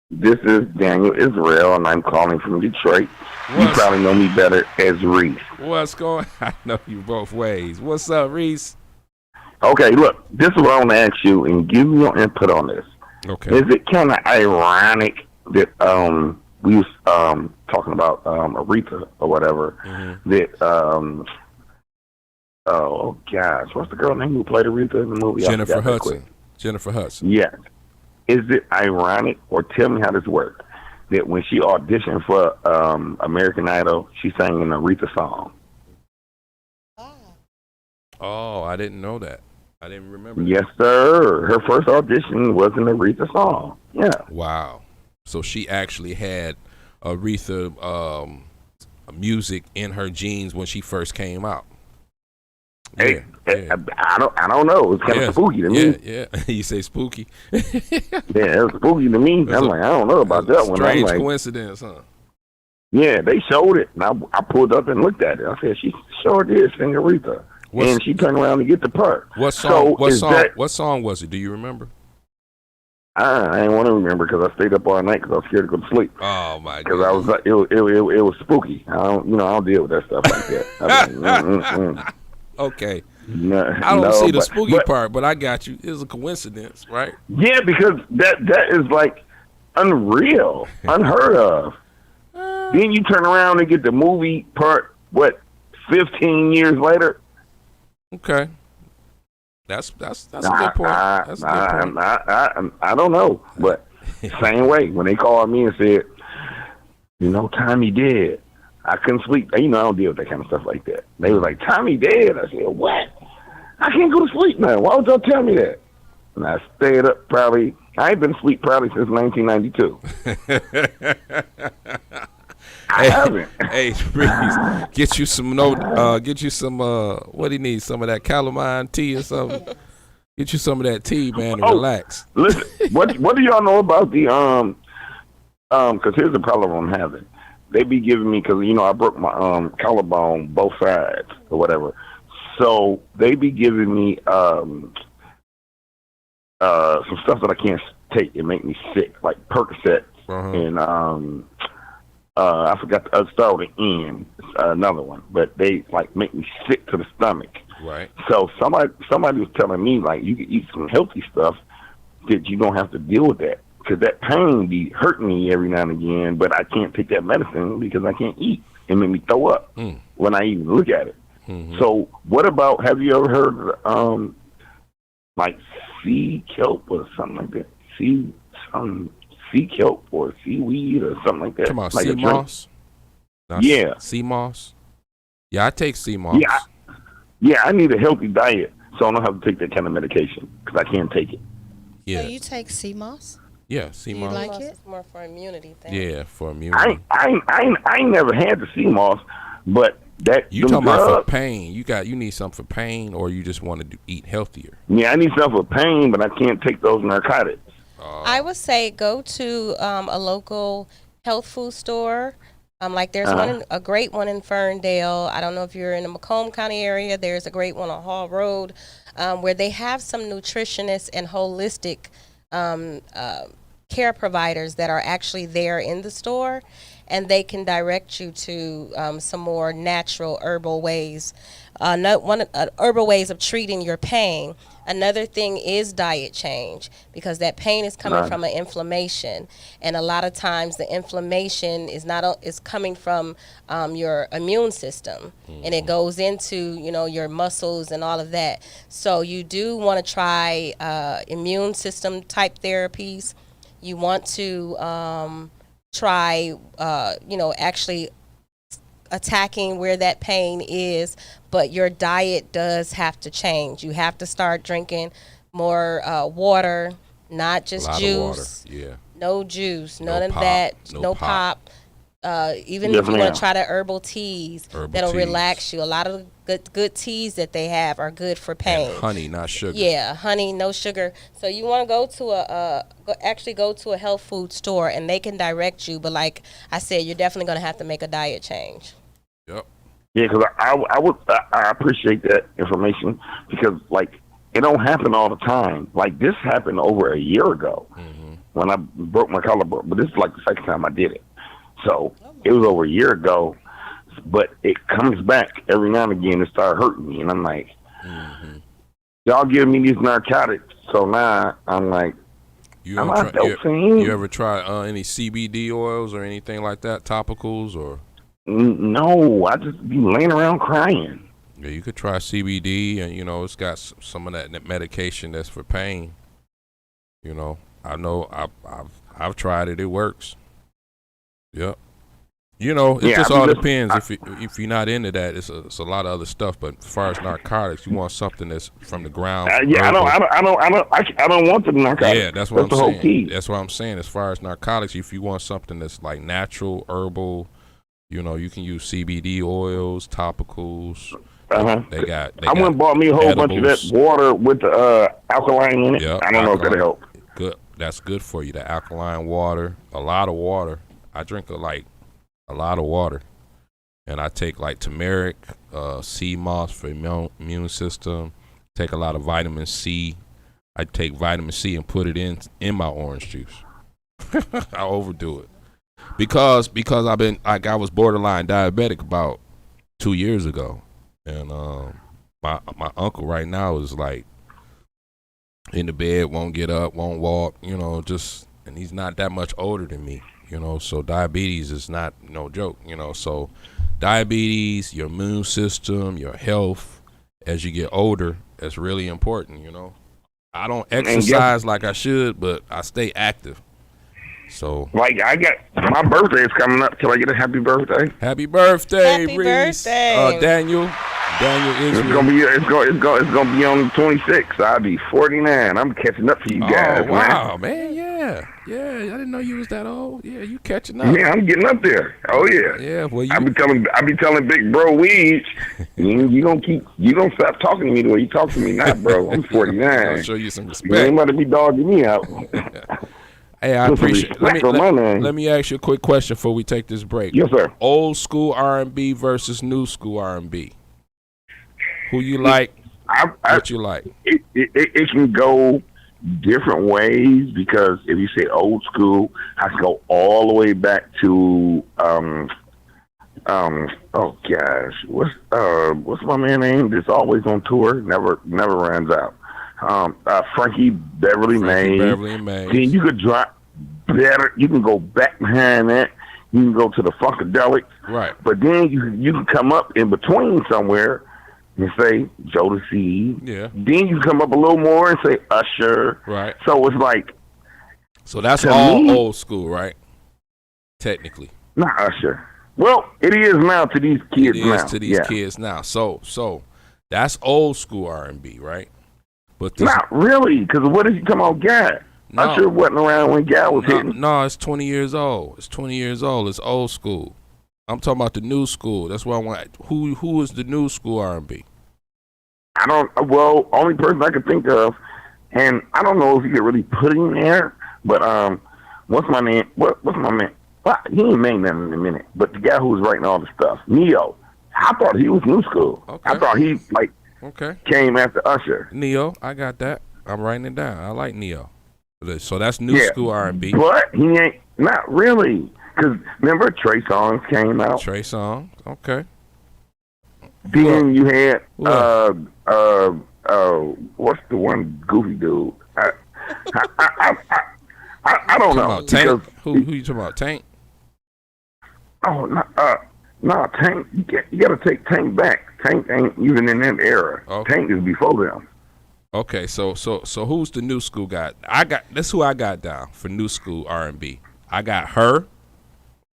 This is Daniel Israel, and I'm calling from Detroit. You What's- probably know me better as Reese. What's going? I know you both ways. What's up, Reese? Okay, look, this is what I want to ask you, and give me your input on this. Okay. Is it kind of ironic that we was talking about Aretha or whatever, that oh gosh, what's the girl name who played Aretha in the movie? I Jennifer forgot that Hudson. quick. Jennifer Hudson. Yes. Is it ironic, or tell me how this worked, that when she auditioned for American Idol, she sang an Aretha song? Oh, I didn't know that. I didn't remember. that. Yes, sir. Her first audition was an Aretha song. Yeah. Wow. So she actually had Aretha music in her jeans when she first came out. Hey, yeah. I don't know. It's kind of spooky to me. Yeah. You say spooky. Yeah, it was spooky to me. I'm like, I don't know about that one. I'm Strange like, coincidence, huh? yeah, they showed it, and I pulled up and looked at it. I said, she sure did sing Aretha. And she turned around to get the part. What song? So What song was it? Do you remember? I didn't want to remember because I stayed up all night because I was scared to go to sleep. Oh my god! Because I was like, it was spooky. I don't deal with that stuff like that. I'm like, Okay. No, I don't see the but- spooky but- part, but I got you. It's a coincidence, right? Yeah, because that is like unreal, unheard of. Then you turn around and get the movie part. 15 years later? Okay. That's a good point. That's a good point. I don't know, but same way when they called me and said, Tommy dead. I couldn't sleep. I don't deal with that kind of stuff like that. They was like, Tommy dead. I said, what? I can't go to sleep now. Why would y'all tell me that? And I stayed up I ain't been asleep probably since 1992. I haven't. Hey, Reese, get you some what do you need? Some of that calamine tea or something? Get you some of that tea, man, and relax. Listen, what do y'all know about the because here's the problem I'm having. They be giving me, because I broke my collarbone both sides or whatever. So they be giving me some stuff that I can't take. It make me sick, like Percocet and I forgot the start with an N. Another one, but they like make me sick to the stomach. Right. So somebody was telling me like you can eat some healthy stuff that you don't have to deal with that, because that pain be hurting me every now and again. But I can't take that medicine because I can't eat. It make me throw up when I even look at it. Mm-hmm. So what about? Have you ever heard of, like sea kelp or something like that? Sea kelp or seaweed or something like that. Come on, like sea moss. Yeah, sea moss. Yeah, I take sea moss. Yeah, I need a healthy diet, so I don't have to take that kind of medication because I can't take it. Yeah. So you take sea moss? Yeah, sea moss. You like it? It's more for immunity thing. Yeah, for immunity. I ain't never had the sea moss, but that you talking about for pain? You need something for pain, or you just want to eat healthier? Yeah, I need something for pain, but I can't take those narcotics. I would say go to a local health food store. Like there's a great one in Ferndale. I don't know if you're in the Macomb County area. There's a great one on Hall Road where they have some nutritionists and holistic care providers that are actually there in the store, and they can direct you to some more natural herbal ways. Herbal ways of treating your pain. Another thing is diet change, because that pain is coming from an inflammation, and a lot of times the inflammation is coming from your immune system, and it goes into your muscles and all of that. So you do want to try immune system type therapies. You want to try actually attacking where that pain is, but your diet does have to change. You have to start drinking more water, not just juice. Yeah. No juice, none of that. No pop. Even if you want to try the herbal teas that'll relax you. A lot of good teas that they have are good for pain. And honey, not sugar. Yeah, honey, no sugar. So you want to go to a health food store, and they can direct you. But like I said, you're definitely going to have to make a diet change. Yep. Yeah, because I appreciate that information, because like it don't happen all the time. Like this happened over a year ago when I broke my collarbone, but this is like the second time I did it. So it was over a year ago, but it comes back every now and again and start hurting me, and I'm like, y'all giving me these narcotics, so now I'm like, you ever try any CBD oils or anything like that, topicals or? No, I just be laying around crying. Yeah, you could try CBD, and it's got some of that medication that's for pain. I know I've tried it. It works. Yep. It just all depends. If you're not into that, it's a lot of other stuff. But as far as narcotics, you want something that's from the ground. I don't want the narcotics. Yeah, that's what I'm the saying. Whole key. That's what I'm saying. As far as narcotics, if you want something that's like natural, herbal, you can use CBD oils, topicals. They got. I went and bought me a whole bunch of that water with the alkaline in it. Yep, I don't know if that'll help. Good. That's good for you. The alkaline water, a lot of water. I drink a lot of water, and I take like turmeric, sea moss for immune system. Take a lot of vitamin C. I take vitamin C and put it in my orange juice. I overdo it because I was borderline diabetic about 2 years ago, and my uncle right now is like in the bed, won't get up, won't walk, and he's not that much older than me. So diabetes is not no joke, so diabetes, your immune system, your health as you get older, that's really important, I don't exercise like I should, but I stay active. So like I got my birthday is coming up. Can I get a happy birthday? Happy birthday, Happy Reese. birthday. Daniel Israel. It's gonna be on the 26th. I'll be 49. I'm catching up to you guys, wow, man. Yeah. Yeah. I didn't know you was that old. Yeah, you catching up. Yeah, I'm getting up there. Oh yeah. Yeah, well, I be telling Big Bro Weeds, you gonna stop talking to me the way you talk to me now, bro. I'm 49. I'll show you some You respect. ain't about to be dogging me out. Hey, I Put some appreciate it. respect on my name. Let me ask you a quick question before we take this break. Yes, sir. Old school R&B versus new school R&B. Who you like? What you like? It can go different ways because if you say old school, I can go all the way back to oh gosh, what's my man name? That's always on tour, never runs out. Frankie Beverly Mays. Then you could drop better. You can go back behind that. You can go to the Funkadelic. Right. But then you can come up in between somewhere and say Jodeci. Yeah. Then you come up a little more and say Usher. Right. So it's like. So that's all old school, right? Technically. Not Usher. Well, it is now to these kids now. It is to these kids now. So that's old school R&B, right? But not really, because what is you talking about, Guy? No. Usher wasn't around when Guy was hitting. No, it's 20 years old. It's 20 years old. It's old school. I'm talking about the new school. That's why I want. Who is the new school R&B? I don't. Well, only person I could think of, and I don't know if you could really put him there. But what's my name? What's my man? Well, he ain't made nothing in a minute. But the guy who was writing all the stuff, Neo. I thought he was new school. Okay. I thought he came after Usher. Neo, I got that. I'm writing it down. I like Neo. So that's new school R&B. But he ain't not really. Because remember, Trey Songz came out. Trey Songz, okay. Then you had what's the one goofy dude? I don't know. Tank? Who you talking about? Tank? Oh no, Tank. You got to take Tank back. Tank ain't even in that era. Okay. Tank is before them. Okay, so who's the new school guy? That's who I got down for new school R&B. I got her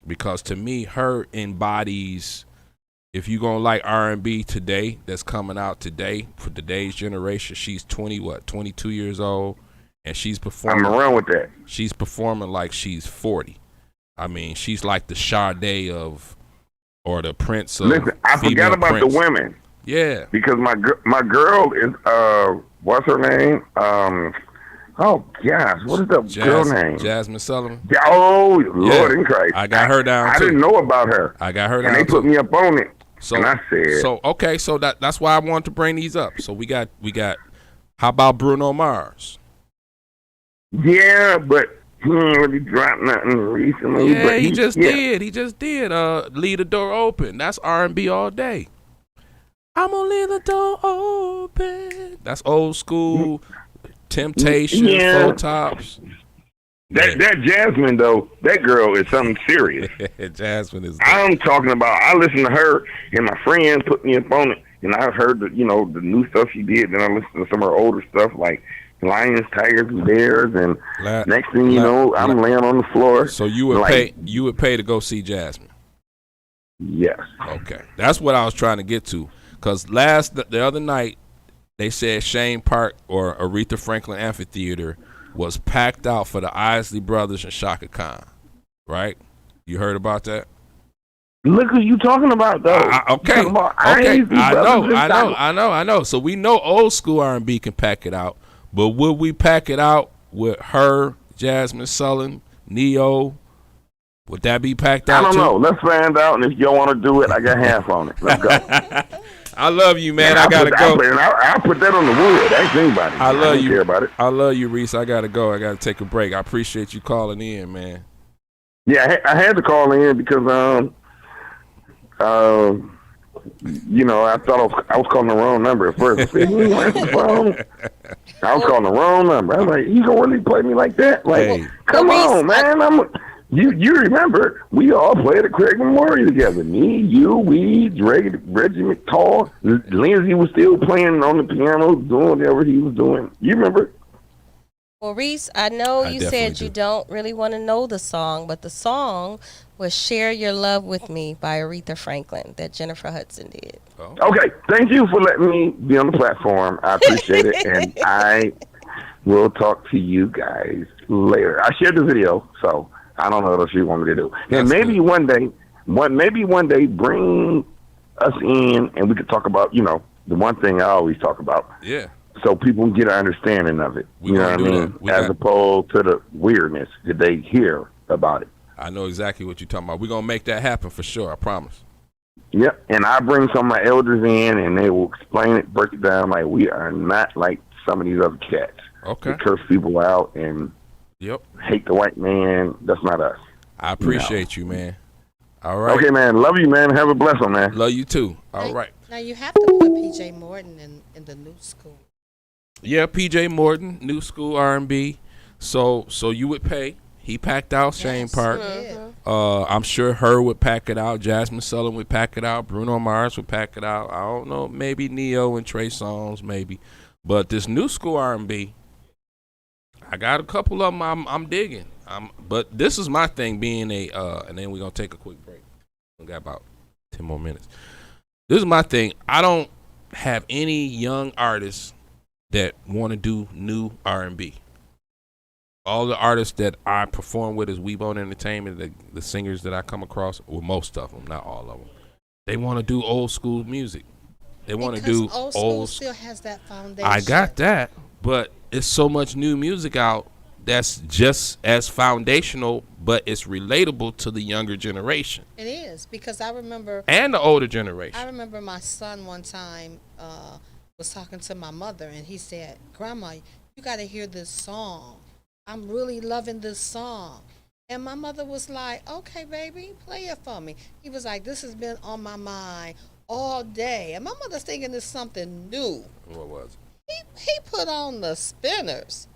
because to me, her embodies. If you're gonna like R&B today, that's coming out today for today's generation, she's 22 years old, and she's performing. I'm around with that. She's performing like she's 40. I mean, she's like the Sade of, or the Prince of. Listen, I forgot about Prince. the women. Yeah. Because my girl is what's her name? Oh gosh, what is that girl name? Jasmine Sullivan. Oh Lord in Christ! I got her down. I didn't know about her. I got her down. And they put me up on it. So, and I said, so that's why I wanted to bring these up. So we got. How about Bruno Mars? Yeah, but he ain't really dropped nothing recently. Yeah, but he just did. He just did. Leave the door open. That's R&B all day. I'm gonna leave the door open. That's old school. Temptation, Four Tops. That Jasmine though, that girl is something serious. Jasmine is. I'm talking about. I listened to her, and my friend put me up on it, and I heard the new stuff she did. Then I listened to some of her older stuff like Lions, Tigers, and Bears, and next thing you know, I'm laying on the floor. So you would pay to go see Jasmine. Yes. Okay, that's what I was trying to get to. Cause the other night, they said Shane Park or Aretha Franklin Amphitheater was packed out for the Isley Brothers and Shaka Khan. Right? You heard about that? Look who you talking about, though. Okay. I know. So we know old school R&B can pack it out, but would we pack it out with her, Jasmine Sullivan, Neo? Would that be packed out? I don't know. Let's find out, and if you don't want to do it, I got half on it. Let's go. I love you, man. I gotta go. I'll put that on the wood. Ask anybody. I love you. Care about it. I love you, Reese. I gotta go. I gotta take a break. I appreciate you calling in, man. Yeah, I had to call in because I thought I was calling the wrong number at first. I said, you ain't answer the phone. I was calling the wrong number. I was like, you gonna really play me like that? Like, hey. Come on, man. You remember, we all played at Craig Memorial together. Me, you, Weeds, Reggie McTall. Lindsay was still playing on the piano, doing whatever he was doing. You remember? Well, Reese, I know you said you don't really want to know the song, but the song was Share Your Love With Me by Aretha Franklin that Jennifer Hudson did. Oh. Okay, thank you for letting me be on the platform. I appreciate it. And We'll talk to you guys later. I shared the video, so I don't know what you want me to do. And maybe good. maybe one day bring us in and we could talk about, the one thing I always talk about. Yeah. So people can get an understanding of it. We You know gonna what I do mean? that. As opposed to the weirdness that they hear about it. I know exactly what you're talking about. We're going to make that happen for sure. I promise. Yep. And I bring some of my elders in and they will explain it, break it down like we are not like some of these other cats. Okay. They curse people out and hate the white man. That's not us. I appreciate you, man. All right. Okay, man. Love you, man. Have a blessed one, man. Love you too. All right. Now you have to put PJ Morton in the new school. Yeah, PJ Morton, new school R&B. So you would pay. He packed out Shane Park. I'm sure Her would pack it out. Jasmine Sullivan would pack it out. Bruno Mars would pack it out. I don't know, maybe Neo and Trey Songz, maybe. But this new school R&B, I got a couple of them I'm digging. But this is my thing, being and then we're gonna take a quick break. We got about 10 more minutes. This is my thing. I don't have any young artists that want to do new R&B. All the artists that I perform with as Weebone Entertainment, the singers that I come across, well, most of them, not all of them, they want to do old school music. They want to do old school still has that foundation. I got that, but it's so much new music out that's just as foundational, but it's relatable to the younger generation. It is, because I remember, and the older generation. I remember my son one time was talking to my mother, and he said, "Grandma, you got to hear this song. I'm really loving this song." And my mother was like, "Okay, baby, play it for me." He was like, "This has been on my mind all day." And my mother's thinking it's something new. What was it? He put on the Spinners.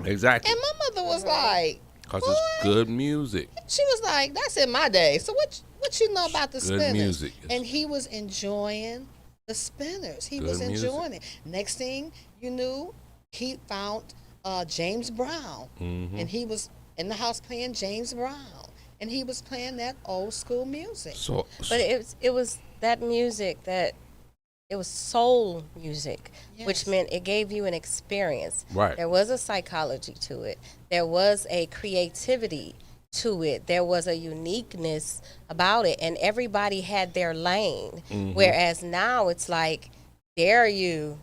Exactly. And my mother was like, because it's good music. She was like, "That's in my day. So what you know about the good Spinners?" Music. And he was enjoying the Spinners. He was enjoying it. Next thing you knew, he found James Brown. And he was in the house playing James Brown. And he was playing that old school music. But it was that music that it was soul music, which meant it gave you an experience. Right. There was a psychology to it. There was a creativity to it. There was a uniqueness about it, and everybody had their lane. Whereas now it's like, dare you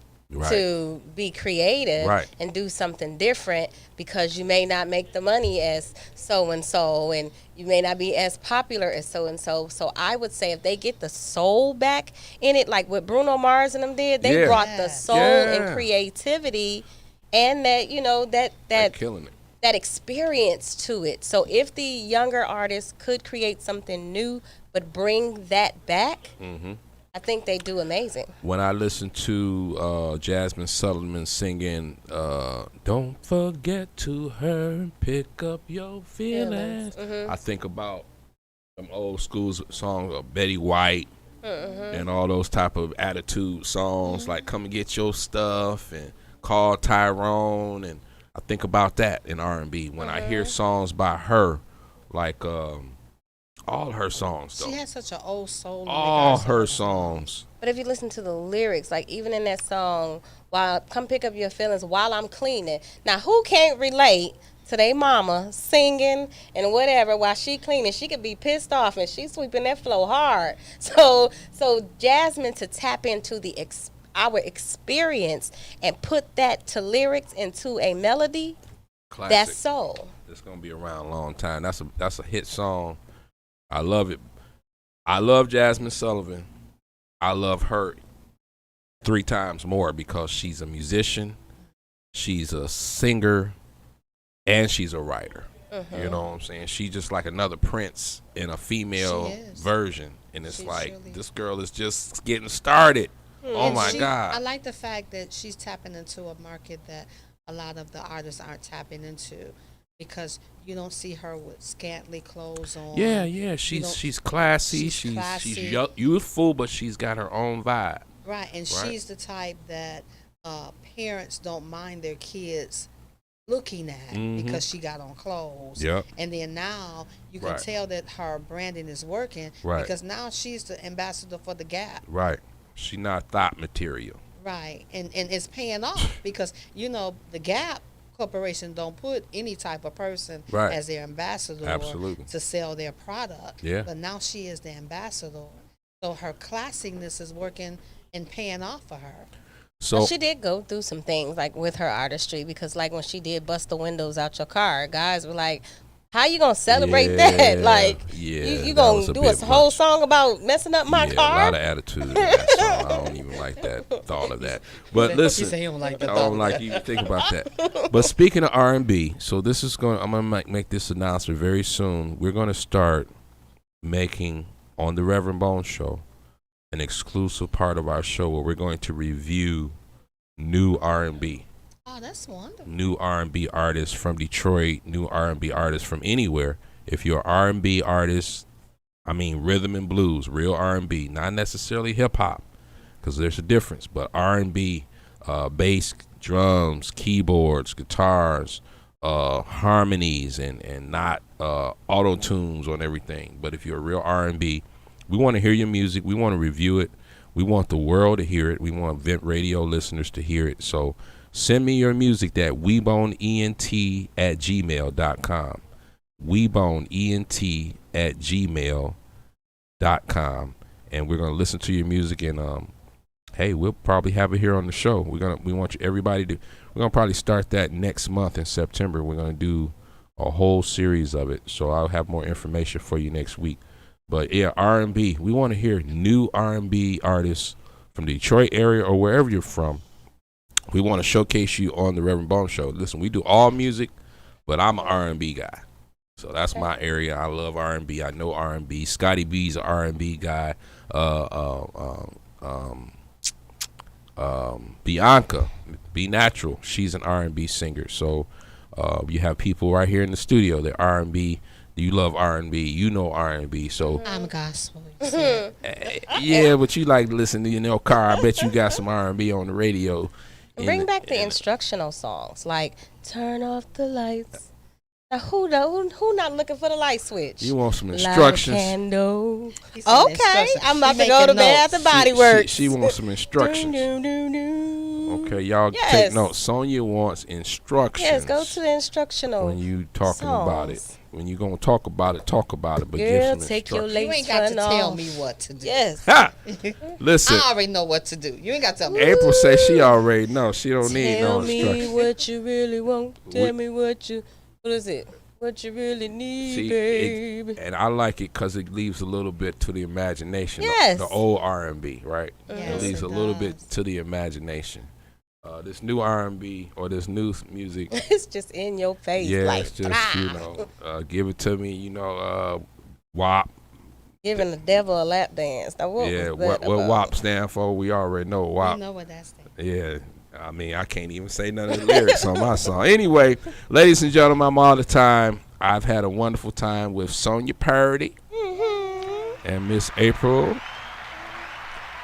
to be creative and do something different, because you may not make the money as so-and-so, and you may not be as popular as so-and-so. So I would say if they get the soul back in it, like what Bruno Mars and them did, they brought the soul and creativity and that, They're killing it. that experience to it. So if the younger artists could create something new but bring that back, I think they do amazing. When I listen to Jasmine Sullivan singing, "Don't forget to her, pick up your feelings," I think about some old school songs of Betty White and all those type of attitude songs, like "Come and Get Your Stuff" and "Call Tyrone," and I think about that in R&B. When I hear songs by her, like all her songs, though. She has such an old soul. All her songs. But if you listen to the lyrics, like even in that song, "Come pick up your feelings while I'm cleaning." Now, who can't relate to their mama singing and whatever while she cleaning? She could be pissed off and she's sweeping that floor hard. So Jasmine, to tap into our experience and put that to lyrics into a melody, Classic. that's soul. It's gonna be around a long time. That's a hit song. I love it. I love Jasmine Sullivan. I love her 3 times more because she's a musician, she's a singer, and she's a writer. You know what I'm saying? She's just like another Prince in a female version. And it's this girl is just getting started. Oh my God. I like the fact that she's tapping into a market that a lot of the artists aren't tapping into, because you don't see her with scantily clothes on. Yeah. She's classy. She's youthful, but she's got her own vibe. Right, and she's the type that parents don't mind their kids looking at because she got on clothes. Yep. And then now you can tell that her branding is working because now she's the ambassador for the Gap. Right. She's not thought material. Right, and it's paying off because the Gap Corporation don't put any type of person Right. as their ambassador Absolutely. to sell their product. Yeah. But now she is the ambassador, so her classiness is working and paying off for her. So Well, she did go through some things like with her artistry because like when she did bust the windows out your car, guys were like, how you gonna celebrate that? Like, yeah, you that was gonna a do a bit whole much. song about messing up my yeah, car? a lot of attitude in that song. I don't even like that thought of that. But listen, He said he don't like the I thought don't of like that. you even think about that. But speaking of R&B, so this is going. I'm gonna make this announcement very soon. We're gonna start making on the Rev Bone Show an exclusive part of our show where we're going to review new R&B. Oh, that's wonderful. New R&B artists from Detroit, new R&B artists from anywhere. If you're an R&B artist, I mean rhythm and blues, real R&B, not necessarily hip hop, because there's a difference. But R&B, bass, drums, keyboards, guitars, harmonies, and not auto tunes on everything. But if you're a real R&B, we want to hear your music. We want to review it. We want the world to hear it. We want Vent Radio listeners to hear it. So send me your music at weboneent@gmail.com. weboneent@gmail.com, and we're gonna listen to your music, and hey, we'll probably have it here on the show. We want everybody to. We're gonna probably start that next month in September. We're gonna do a whole series of it, so I'll have more information for you next week. But yeah, R&B. We want to hear new R&B artists from the Detroit area or wherever you're from. We want to showcase you on the Rev Bone Show. Listen, we do all music, but I'm an R&B guy. So that's my area. I love R&B. I know R&B. Scotty B's an R&B guy. Bianca, Be Natural, she's an R&B singer. So you have people right here in the studio. They're R&B. You love R&B. You know R&B. So I'm gospel. yeah, but you like listening in your car. I bet you got some R&B on the radio. Bring back the instructional songs, like turn off the lights. Now, who not looking for the light switch? You want some Light a instructions? candle. He said Okay, instructions. I'm about She to go to making Bath and notes. Body Works. She wants some instructions. Okay, y'all Yes. take notes. Sonya wants instructions. Yes, go to the instructional. when you talking about it. songs. When you gonna talk about it, talk about it. But give Girl, some take your instructions. You ain't lace got to front tell off. me what to do. Yes. Ha! Listen, I already know what to do. You ain't got to tell me. April says she already knows. She don't need no Tell me instructions. what you really want. Tell We- me what you. What is it? What you really need, See, baby. and I like it because it leaves a little bit to the imagination. Yes. The old R&B, right? Yes, It leaves it a little does. bit to the imagination. This new R&B or this new music, It's just in your face. yeah, like, it's just give it to me. WAP. giving the devil a lap dance. Now, what Yeah, was that what about? WAP stand for? We already know You WAP. know what that's. Yeah, I mean, I can't even say none of the lyrics on my song. Anyway, ladies and gentlemen, I'm all the time. I've had a wonderful time with Sonya Parody and Miss April.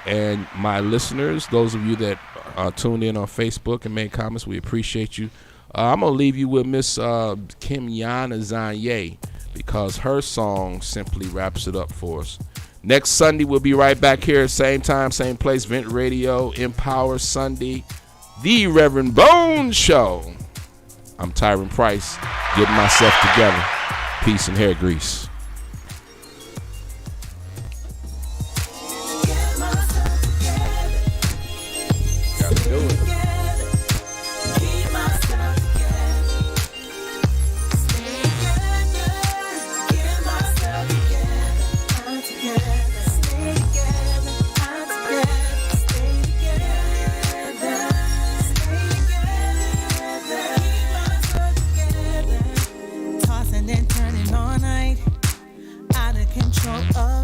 And my listeners, those of you that tuned in on Facebook and made comments, we appreciate you. I'm going to leave you with Miss Kimyana Zanye because her song simply wraps it up for us. Next Sunday, we'll be right back here, same time, same place, Vent Radio, Empower Sunday, the Rev Bone Show. I'm Tyron Price, getting myself together. Peace and hair grease. Gotta do it. Tossing and turning all night, out of control.